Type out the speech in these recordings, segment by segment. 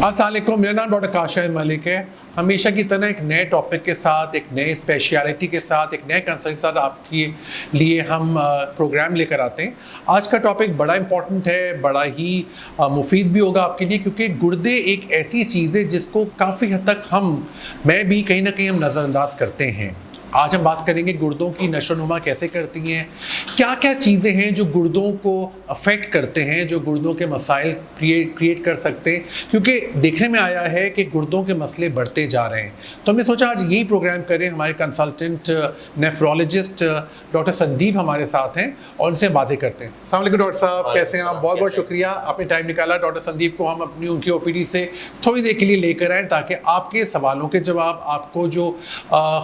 अस्सलाम वालेकुम, मेरा नाम डॉक्टर काशिफ मलिक है। हमेशा की तरह एक नए टॉपिक के साथ, एक नए स्पेशलिटी के साथ, एक नए कंसर्न के साथ आपके लिए हम प्रोग्राम लेकर आते हैं। आज का टॉपिक बड़ा इंपॉर्टेंट है, बड़ा ही मुफीद भी होगा आपके लिए, क्योंकि गुर्दे एक ऐसी चीज़ है जिसको काफ़ी हद तक मैं भी कहीं ना कहीं हम नज़रअंदाज करते हैं। आज हम बात करेंगे गुर्दों की नशोनुमा कैसे करती हैं, क्या क्या चीज़ें हैं जो गुर्दों को अफेक्ट करते हैं, जो गुर्दों के मसाइल क्रिएट कर सकते हैं, क्योंकि देखने में आया है कि गुर्दों के मसले बढ़ते जा रहे हैं। तो हमने सोचा आज यही प्रोग्राम करें। हमारे कंसल्टेंट नेफ्रोलॉजिस्ट डॉक्टर संदीप हमारे साथ हैं और उनसे बातें करते हैं। अस्सलाम वालेकुम डॉक्टर साहब, कैसे हैं आप? बहुत बहुत शुक्रिया आपने टाइम निकाला। डॉक्टर संदीप को हम अपनी उनकी ओपीडी से थोड़ी देर के लिए लेकर आए ताकि आपके सवालों के जवाब, आपको जो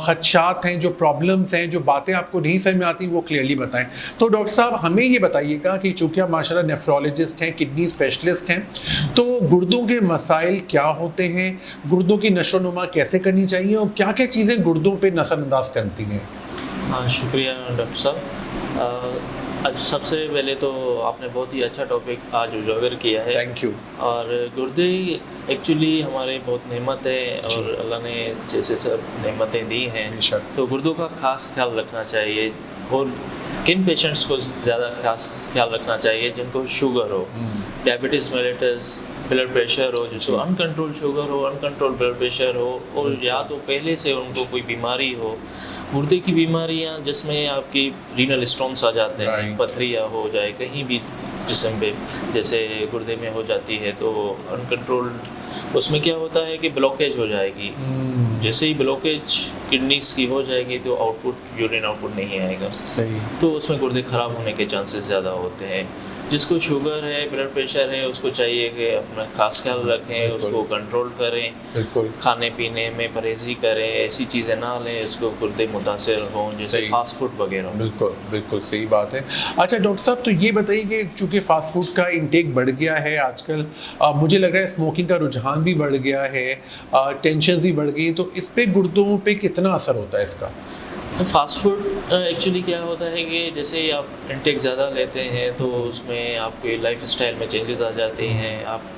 खदशात हैं, जो प्रॉब्लम्स हैं, जो बातें आपको नहीं समझ में आती, वो क्लियरली बताएं। तो डॉक्टर साहब हमें ये बताइएगा कि चूँकि आप माशाल्लाह नेफ्रोलॉजिस्ट हैं, किडनी स्पेशलिस्ट हैं, तो गुर्दों के मसाइल क्या होते हैं, गुर्दों की नशोनुमा कैसे करनी चाहिए और क्या क्या चीज़ें गुर्दों पे नज़रअंदाज करती हैं? हाँ, शुक्रिया डॉक्टर साहब। आज सबसे पहले तो आपने बहुत ही अच्छा टॉपिक आज उजागर किया है। Thank you. और गुर्दे एक्चुअली हमारे बहुत नेमत है और अल्लाह ने जैसे सब नेमतें दी हैं, तो गुर्दों का खास ख्याल रखना चाहिए। और किन पेशेंट्स को ज़्यादा खास ख्याल रखना चाहिए? जिनको शुगर हो, डायबिटीज़ मेलिटस, ब्लड प्रेशर हो, जिसको अनकंट्रोल शुगर हो, अनकंट्रोल ब्लड प्रेशर हो, और या तो पहले से उनको कोई बीमारी हो, गुर्दे की बीमारियां जिसमें आपकी रीनल स्टोन्स आ जाते हैं, पथरियाँ हो जाए कहीं भी जिस्म पे, जैसे गुर्दे में हो जाती है, तो अनकंट्रोल्ड उसमें क्या होता है कि ब्लॉकेज हो जाएगी। जैसे ही ब्लॉकेज किडनीज की हो जाएगी तो आउटपुट, यूरिन आउटपुट नहीं आएगा। सही। तो उसमें गुर्दे ख़राब होने के चांसेस ज़्यादा होते हैं। जिसको शुगर है, ब्लड प्रेशर है, उसको चाहिए कि अपना खास ख्याल रखें, उसको कंट्रोल करें, बिल्कुल खाने पीने में परहेज़ी करें, ऐसी चीज़ें ना लें उसको गुर्दे मुतासर हों, जैसे फास्ट फूड वगैरह। बिल्कुल बिल्कुल सही बात है। अच्छा डॉक्टर साहब, तो ये बताइए कि चूँकि फास्ट फूड का इंटेक बढ़ गया है आजकल, मुझे लग रहा है स्मोकिंग का रुझान भी बढ़ गया है, टेंशन भी बढ़ गई, तो इस पे गुर्दों पे कितना असर होता है इसका? फास्ट फूड एक्चुअली क्या होता है कि जैसे ही आप इंटेक ज़्यादा लेते हैं तो उसमें आपके लाइफ स्टाइल में चेंजेस आ जाते हैं, आप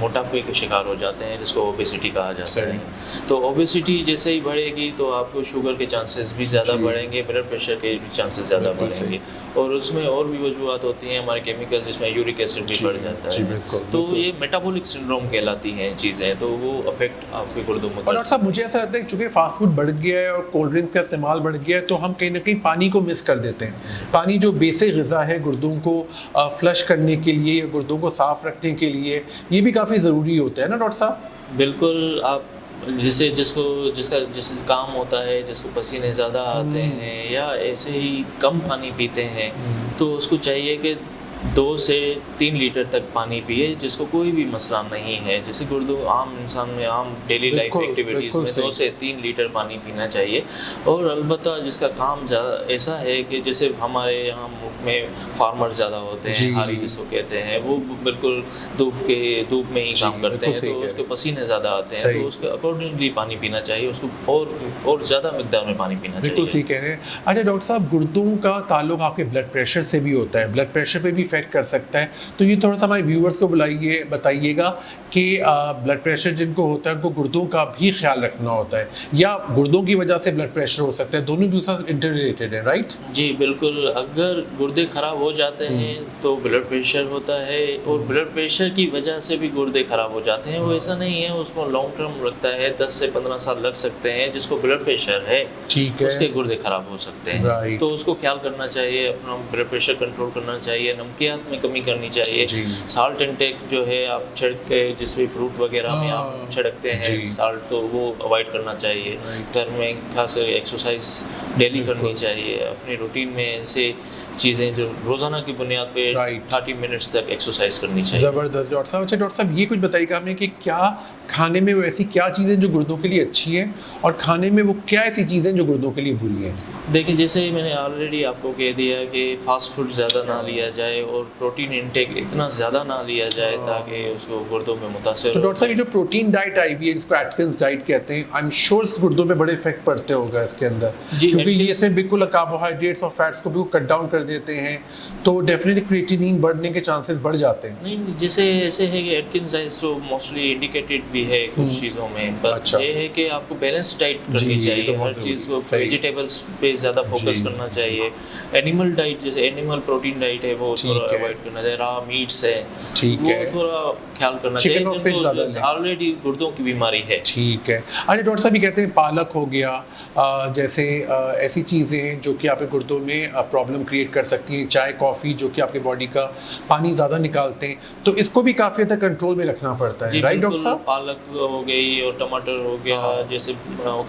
मोटापे के शिकार हो जाते हैं, जिसको ओबेसिटी कहा जाता है। तो ओबेसिटी जैसे ही बढ़ेगी तो आपको शुगर के चांसेस भी ज़्यादा बढ़ेंगे, ब्लड प्रेशर के भी चांसेस ज़्यादा बढ़ेंगे, और उसमें और भी वजूहत होती हैं हमारे केमिकल, जिसमें यूरिक एसिड भी बढ़ जाता है। तो ये मेटाबॉलिक सिंड्रोम कहलाती हैं चीज़ें, तो वो अफेक्ट आपके गुर्दों में। और डॉक्टर साहब मुझे ऐसा लगता है चूँकि फास्ट फूड बढ़ गया है और कोल्ड ड्रिंक्स का इस्तेमाल बढ़ गया है, तो हम कहीं ना कहीं पानी को मिस कर देते हैं। पानी जो बेसिक ग़िज़ा है गुर्दों को फ्लश करने के लिए या गुर्दों को साफ़ रखने के लिए, ये भी काफ़ी ज़रूरी होता है ना डॉक्टर साहब? बिल्कुल। आप जिसका काम होता है, जिसको पसीने ज़्यादा आते हैं या ऐसे ही कम पानी पीते हैं, तो उसको चाहिए कि 2 से 3 लीटर तक पानी पिए, जिसको कोई भी मसला नहीं है। जैसे गुर्दों आम इंसान में, आम डेली लाइफ एक्टिविटीज़ में 2 से 3 लीटर पानी पीना चाहिए। और अलबत्ता जिसका काम ज़्यादा ऐसा है कि जैसे हमारे यहाँ में फार्मर ज़्यादा होते हैं, हारी जिसको कहते हैं, वो बिल्कुल धूप में ही काम करते हैं, तो उसके पसीने ज़्यादा आते हैं, तो उसके अकॉर्डिंगली पानी पीना चाहिए, उसको और ज़्यादा मिकदार में पानी पीना चाहिए। बिल्कुल सही कह रहे हैं। अच्छा डॉक्टर साहब, गुर्दों का ताल्लुक आपके ब्लड प्रेशर से भी होता है, ब्लड प्रेशर पे भी इफेक्ट कर सकता है, तो ये थोड़ा सा हमारे व्यूअर्स को बताइएगा कि ब्लड प्रेशर जिनको होता है उनको गुर्दों का भी ख्याल रखना होता है, या गुर्दों की वजह से ब्लड प्रेशर हो सकता है, दोनों दूसरा इंटर रिलेटेड है, राइट? जी बिल्कुल। अगर गुर्दे ख़राब हो जाते हैं तो ब्लड प्रेशर होता है, और ब्लड प्रेशर की वजह से भी गुर्दे ख़राब हो जाते हैं। वो ऐसा नहीं है, उसको लॉन्ग टर्म लगता है, 10 से 15 साल लग सकते हैं। जिसको ब्लड प्रेशर है, ठीक है, उसके गुर्दे ख़राब हो सकते हैं, तो उसको ख्याल करना चाहिए, अपना ब्लड प्रेशर कंट्रोल करना चाहिए, नमकियात में कमी करनी चाहिए। साल्ट इंटेक जो है, आप छिड़क के जिस भी फ्रूट वगैरह में आप छिड़कते हैं साल्ट, तो वो अवॉइड करना चाहिए। घर में खास एक्सरसाइज डेली करनी चाहिए, अपनी रूटीन में ऐसे चीज़ें जो रोज़ाना की बुनियाद पे 30 मिनट्स तक एक्सरसाइज करनी चाहिए। ज़बरदस्त डॉक्टर साहब। अच्छा डॉक्टर साहब, ये कुछ बताइएगा हमें कि क्या खाने में वो ऐसी क्या चीज़ें जो गुर्दों के लिए अच्छी हैं, और खाने में वो क्या ऐसी चीज़ें जो गुर्दों के लिए बुरी हैं? देखिए, जैसे मैंने ऑलरेडी आपको कह दिया कि फास्ट फूड ज़्यादा ना लिया जाए, और प्रोटीन इंटेक इतना ज़्यादा ना लिया जाए ताकि उसको गुर्दों में मुतासर। तो डॉक्टर साहब, ये जो प्रोटीन डाइट आई हुई है, जिसको एटकिंस डाइट कहते हैं, आई एम श्योर गुर्दों पे बड़े इफेक्ट पड़ते होगा इसके अंदर, क्योंकि ये इसमें बिल्कुल कार्बोहाइड्रेट्स और फैट्स को बिल्कुल कट डाउन कर देते हैं तो डेफिनेटली क्रिएटिनिन बढ़ने के चांसेस बढ़ जाते हैं। नहीं, जैसे ऐसे है कि एटकिंस डाइट तो मोस्टली इंडिकेटेड भी है कुछ चीज़ों में, पर अच्छा। ये है कि आपको बैलेंस डाइट जी, करनी ये चाहिए, तो हर बहुत चीज़ को सही। वेजिटेबल्स पे ज़्यादा फोकस जी, करना जी। चाहिए। एनिमल डाइट जैसे एनिमल प्रोटीन डाइट है वो ठीक थोड़ा है। अवॉइड करना चाहिए, रॉ मीट्स है ठीक वो है। थोड़ा ख्याल करना चिकन और फिश ज़्यादा चाहिए, नहीं। ऑलरेडी गुर्दों की बीमारी है। ठीक है। अच्छा डॉक्टर साहब, ये कहते हैं पालक हो गया, जैसे ऐसी चीज़ें हैं जो कि आपके गुर्दों में प्रॉब्लम क्रिएट कर सकती हैं, चाय कॉफ़ी जो कि आपके बॉडी का पानी ज़्यादा निकालते हैं, तो इसको भी काफ़ी हद तक कंट्रोल में रखना पड़ता है, जी राइट बिल्कुल, डॉक्टर साहब? पालक हो गई और टमाटर हो गया, हाँ। जैसे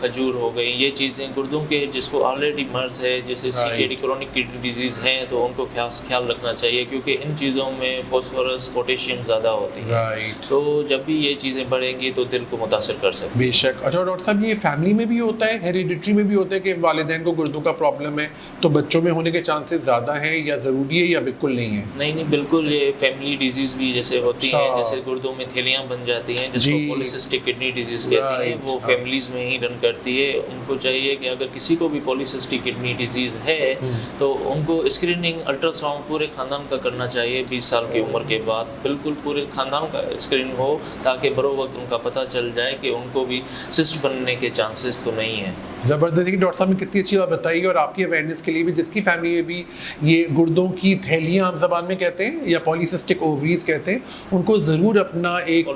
खजूर हो गई, ये चीज़ें गुर्दों के जिसको ऑलरेडी मर्ज है जैसे सीकेडी क्रोनिक किडनी डिजीज़ हैं तो उनको ख्याल रखना चाहिए, क्योंकि इन चीज़ों में फॉस्फोरस पोटेशियम ज़्यादा होती है, राइट। तो जब भी ये चीज़ें बढ़ेंगी तो दिल को मुतासर कर सकती है। बेशक। अच्छा डॉक्टर साहब, ये फैमिली में भी होता है, हेरिडिटरी में भी होता है कि वालिदैन को गुर्दों का प्रॉब्लम है तो बच्चों में होने के चांसेस ज़्यादा हैं, या ज़रूरी है या बिल्कुल नहीं है? नहीं बिल्कुल, ये फैमिली डिजीज़ भी जैसे होती हैं, अच्छा। जैसे गुर्दों में थैलियाँ बन जाती हैं जिसको जी। पॉलीसिस्टिक किडनी डिजीज़ कहते हैं, राइट, वो हाँ। फैमिलीज़ में ही रन करती है। उनको चाहिए कि अगर किसी को भी पॉलीसिस्टिक किडनी डिजीज़ है तो उनको स्क्रीनिंग अल्ट्रासाउंड पूरे खानदान का करना चाहिए 20 साल की उम्र के बाद, बिल्कुल पूरे खानदान का स्क्रीनिंग हो ताकि बरो वक्त उनका पता चल जाए कि उनको भी सिस्ट बनने के चांसेस तो नहीं है। ज़बरदस्त। कि डॉक्टर साहब ने कितनी अच्छी बात बताई, और आपकी अवेयरनेस के लिए भी, जिसकी फैमिली में भी ये गुर्दों की थैलियाँ आम ज़बान में कहते हैं या पॉलीसिस्टिक ओवरीज कहते हैं, उनको ज़रूर अपना एक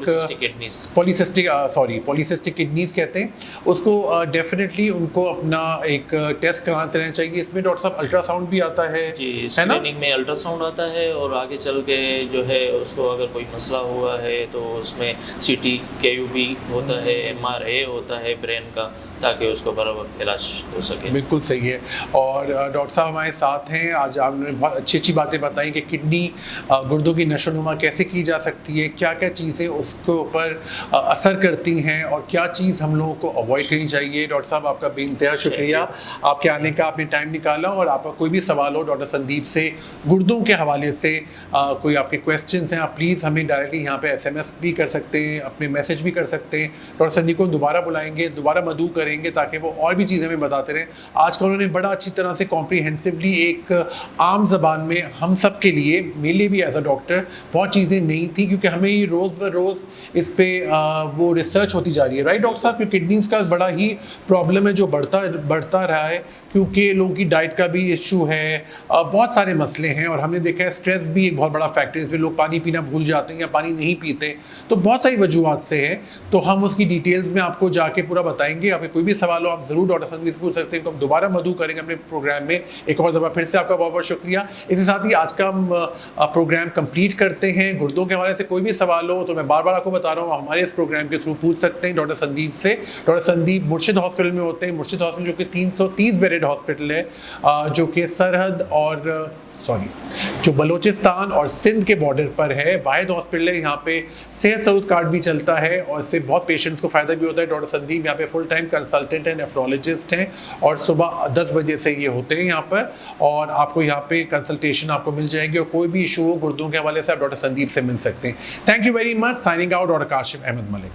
पॉलीसिस्टिक किडनीज कहते हैं, उसको डेफिनेटली उनको अपना एक टेस्ट कराते रहना चाहिए। इसमें डॉक्टर साहब अल्ट्रासाउंड भी आता है जी, है ना? स्क्रीनिंग में अल्ट्रासाउंड आता है और आगे चल के जो है उसको अगर कोई मसला हुआ है तो उसमें सीटी KUB होता है, MRA होता है ब्रेन का, ताकि उसको बराबर इलाज हो सके। बिल्कुल सही है। और डॉक्टर साहब हमारे साथ हैं, आज आपने बहुत अच्छी अच्छी बातें बताई कि किडनी गुर्दों की नशोनुमा कैसे की जा सकती है, क्या क्या चीज़ें उसके ऊपर असर करती हैं और क्या चीज़ हम लोगों को अवॉइड करनी चाहिए। डॉक्टर साहब आपका बेइंतहा शुक्रिया, आपके आने का, आपने टाइम निकाला, और आपका कोई भी सवाल हो डॉक्टर संदीप से गुर्दों के हवाले से कोई आपके क्वेश्चंस हैं, आप प्लीज़ हमें डायरेक्टली यहाँ पे SMS भी कर सकते हैं, अपने मैसेज भी कर सकते हैं। डॉक्टर संदीप को दोबारा बुलाएंगे, दोबारा मदऊ करेंगे ताकि वो और भी चीज़ें हमें बताते रहें। आज का उन्होंने बड़ा अच्छी तरह से कॉम्प्रीहेंसिवली एक आम जबान में हम सब के लिए, मेरे लिए भी एज अ डॉक्टर बहुत चीज़ें नहीं थी, क्योंकि हमें ये रोज़ ब रोज़ इस पे वो रिसर्च होती जा रही है, राइट डॉक्टर साहब? क्योंकि किडनीज़ का बड़ा ही प्रॉब्लम है जो बढ़ता रहा है, क्योंकि लोगों की डाइट का भी इशू है, बहुत सारे मसले हैं, और हमने देखा है स्ट्रेस भी एक बहुत बड़ा फैक्टर है। इसमें लोग पानी पीना भूल जाते हैं या पानी नहीं पीते, तो बहुत सारी वजूहत से है। तो हम उसकी डिटेल्स में आपको जाके पूरा बताएंगे। आपके कोई भी सवाल हो आप ज़रूर डॉक्टर संदीप से पूछ सकते हैं, तो हम दोबारा मदऊ करेंगे अपने प्रोग्राम में। एक और दफ़ा फिर से आपका बहुत बहुत शुक्रिया। इसके साथ ही आज का हम प्रोग्राम कंप्लीट करते हैं। गुर्दों के हवाले से कोई भी सवाल हो तो मैं बार बार आपको बता रहा हूँ, हमारे इस प्रोग्राम के थ्रू पूछ सकते हैं डॉक्टर संदीप से। डॉक्टर संदीप मुर्शिद हॉस्पिटल में होते हैं, मुर्शिद हॉस्पिटल जो कि 330 बेडेड हॉस्पिटल है, जो कि सरहद और जो बलूचिस्तान और सिंध के बॉर्डर पर है। वाहिद हॉस्पिटल है, यहाँ पे सेहत सहूलत कार्ड भी चलता है और इससे बहुत पेशेंट्स को फ़ायदा भी होता है। डॉक्टर संदीप यहाँ पे फुल टाइम कंसल्टेंट हैं, नेफ्रोलॉजिस्ट हैं, और सुबह 10 बजे से ये होते हैं यहाँ पर, और आपको यहाँ पे कंसल्टेशन आपको मिल जाएगी, और कोई भी इशू हो गुर्दों के हवाले से आप डॉक्टर संदीप से मिल सकते हैं। Thank you very much. Signing out, doctor Kashif Ahmad Malik.